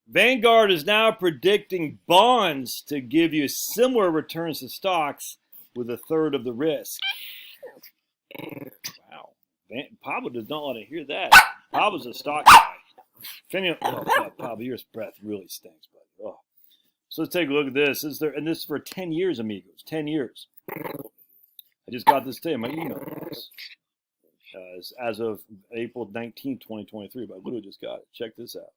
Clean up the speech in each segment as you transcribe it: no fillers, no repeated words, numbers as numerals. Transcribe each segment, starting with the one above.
Vanguard is now predicting bonds to give you similar returns to stocks with a third of the risk. Wow. Pablo does not want to hear that. Pablo's a stock guy. Pablo, your breath really stinks, buddy. Oh. So let's take a look at this. This is for 10 years, amigos. 10 years. I just got this today in my email box. As of April 19, 2023, but I literally just got it. Check this out.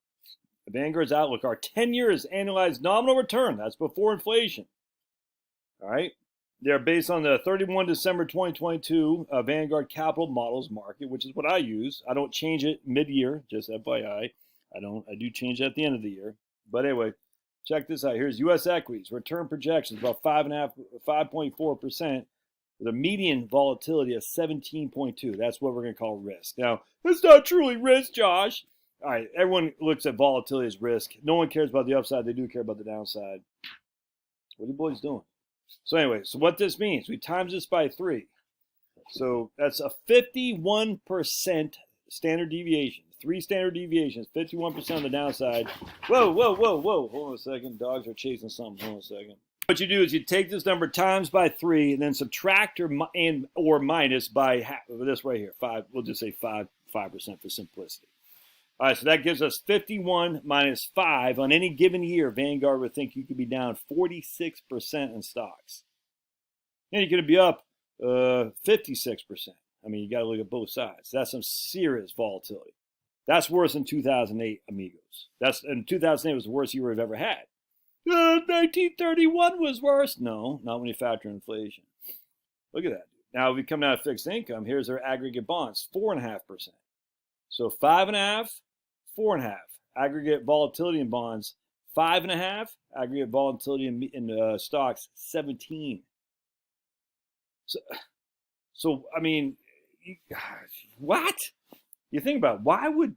Vanguard's outlook are 10 years annualized nominal return. That's before inflation. All right. They're based on the 31 December 2022 Vanguard Capital Models market, which is what I use. I don't change it mid-year, just FYI. I do change it at the end of the year. But anyway, check this out. Here's U.S. equities. Return projections about 5.4%. With a median volatility of 17.2. That's what we're going to call risk. Now, that's not truly risk, Josh. All right, everyone looks at volatility as risk. No one cares about the upside. They do care about the downside. What are you boys doing? So anyway, so what this means, we times this by 3. So that's a 51% standard deviation. 3 standard deviations, 51% on the downside. Whoa. Hold on a second. Dogs are chasing something. Hold on a second. What you do is you take this number times by 3 and then subtract or minus by this right here. 5. We'll just say 5% for simplicity. All right, so that gives us 51 minus 5. On any given year, Vanguard would think you could be down 46% in stocks. And you're going to be up 56%. I mean, you got to look at both sides. That's some serious volatility. That's worse than 2008, amigos. And 2008 was the worst year we've ever had. 1931 was worse. No, not when you factor inflation. Look at that. Now, if we come down to fixed income, here's their aggregate bonds, 4.5%. So 5.5, 4.5. Aggregate volatility in bonds, 5.5. Aggregate volatility in stocks, 17. So I mean, what? You think about it, why would...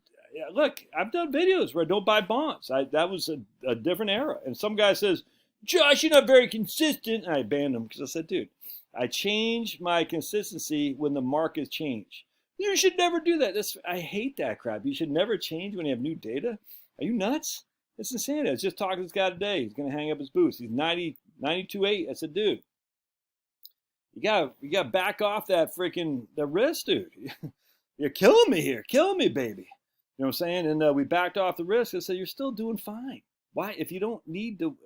Look, I've done videos where I don't buy bonds. That was a different era. And some guy says, Josh, you're not very consistent. And I banned him because I said, dude, I change my consistency when the markets change. You should never do that. I hate that crap. You should never change when you have new data. Are you nuts? It's insanity. I was just talking to this guy today. He's going to hang up his boots. He's 92.8. I said, dude, you got to back off that the risk, dude. You're killing me here. Killing me, baby. You know what I'm saying? And we backed off the risk and said, you're still doing fine. Why, if you don't need to,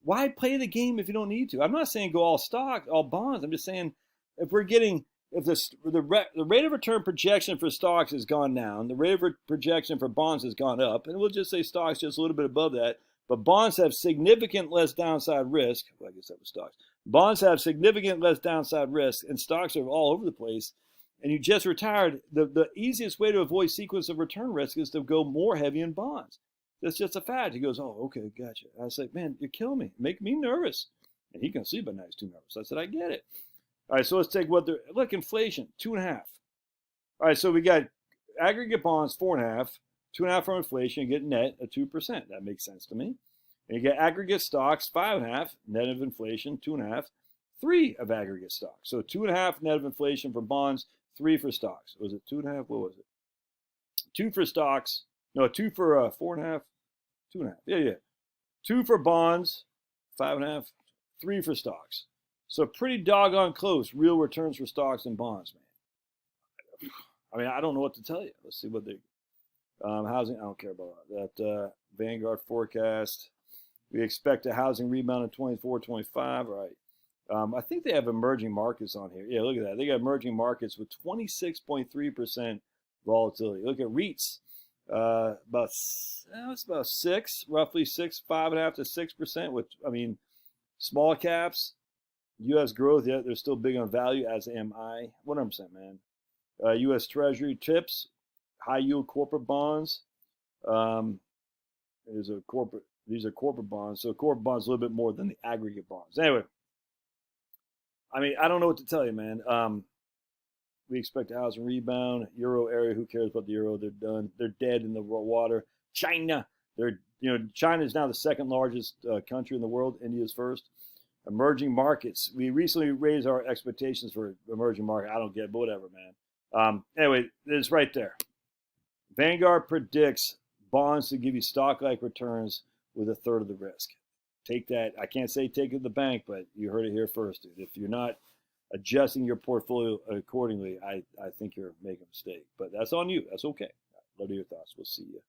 why play the game if you don't need to? I'm not saying go all stock, all bonds. I'm just saying if the rate of return projection for stocks has gone down, the rate of projection for bonds has gone up, and we'll just say stocks just a little bit above that, but bonds have significant less downside risk. Well, I guess that was stocks. Bonds have significant less downside risk, and stocks are all over the place. And you just retired, the easiest way to avoid sequence of return risk is to go more heavy in bonds. That's just a fact. He goes, oh, okay, gotcha. I say, man, you're killing me. Make me nervous. And he can sleep at night, he's too nervous. I said, I get it. All right, so let's take look, inflation, 2.5. All right, so we got aggregate bonds, 4.5, 2.5 from inflation, you get net at 2%. That makes sense to me. And you get aggregate stocks, 5.5, net of inflation, 2.5, 3 of aggregate stocks. So 2.5 net of inflation for bonds, 3 for stocks. Was it 2.5? What was it? 2 for stocks. No, 2 for 4.5. 2.5. Yeah. 2 for bonds, 5.5. 3 for stocks. So pretty doggone close. Real returns for stocks and bonds, man. I mean, I don't know what to tell you. Let's see what they... housing, I don't care about that. Vanguard forecast. We expect a housing rebound in 24, 25. All right. I think they have emerging markets on here. Yeah, look at that. They got emerging markets with 26.3% volatility. Look at REITs. It's about 6, roughly 6, 5.5 to 6%. With, I mean, small caps, U.S. growth, yeah, they're still big on value, as am I. 100%, man. U.S. Treasury tips, high yield corporate bonds. These are corporate bonds. So corporate bonds a little bit more than the aggregate bonds. Anyway. I mean, I don't know what to tell you, man. We expect a housing rebound. Euro area, who cares about the euro? They're done. They're dead in the water. China, China is now the second largest country in the world. India's first. Emerging markets. We recently raised our expectations for emerging market. I don't get it, but whatever, man. Anyway, it's right there. Vanguard predicts bonds to give you stock-like returns with a third of the risk. Take that. I can't say take it to the bank, but you heard it here first, dude. If you're not adjusting your portfolio accordingly, I think you're making a mistake. But that's on you. That's okay. Love to hear your thoughts. We'll see you.